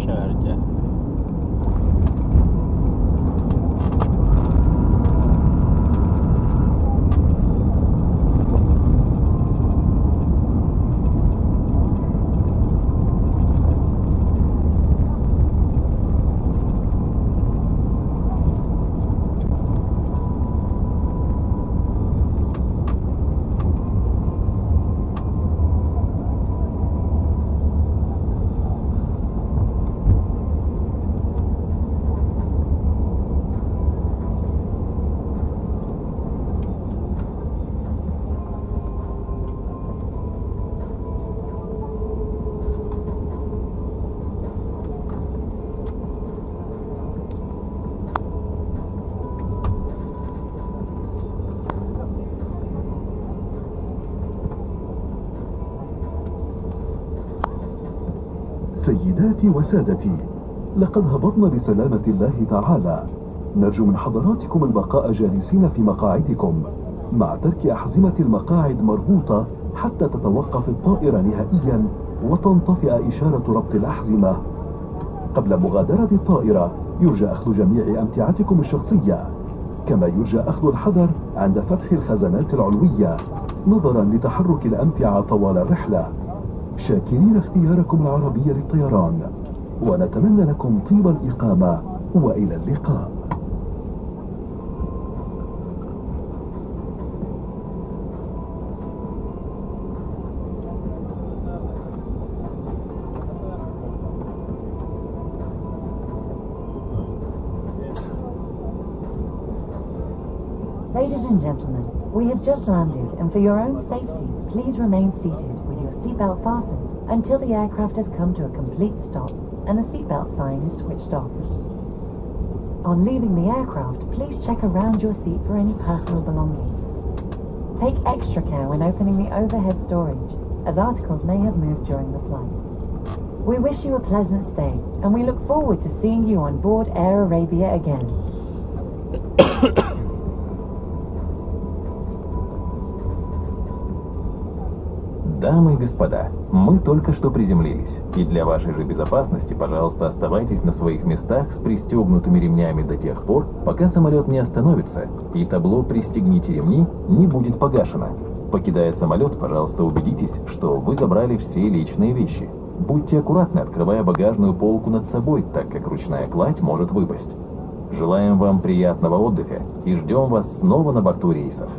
Шарджа. سيداتي وسادتي، لقد هبطنا بسلامة الله تعالى. نرجو من حضراتكم البقاء جالسين في مقاعدكم مع ترك أحزمة المقاعد مربوطة حتى تتوقف الطائرة نهائيا وتنطفئ إشارة ربط الأحزمة. قبل مغادرة الطائرة يرجى أخذ جميع أمتعتكم الشخصية، كما يرجى أخذ الحذر عند فتح الخزانات العلوية نظرا لتحرك الأمتعة طوال الرحلة. شاكرين اختياركم العربية للطيران، ونتمنى لكم طيب الإقامة وإلى اللقاء. Ladies and gentlemen, we have just landed, and for your own safety, please remain seated with your seatbelt fastened until the aircraft has come to a complete stop and the seatbelt sign is switched off. On leaving the aircraft, please check around your seat for any personal belongings. Take extra care when opening the overhead storage, as articles may have moved during the flight. We wish you a pleasant stay, and we look forward to seeing you on board Air Arabia again. Дамы и господа, мы только что приземлились, и для вашей же безопасности, пожалуйста, оставайтесь на своих местах с пристегнутыми ремнями до тех пор, пока самолет не остановится, и табло «Пристегните ремни» не будет погашено. Покидая самолет, пожалуйста, убедитесь, что вы забрали все личные вещи. Будьте аккуратны, открывая багажную полку над собой, так как ручная кладь может выпасть. Желаем вам приятного отдыха и ждем вас снова на борту рейсов.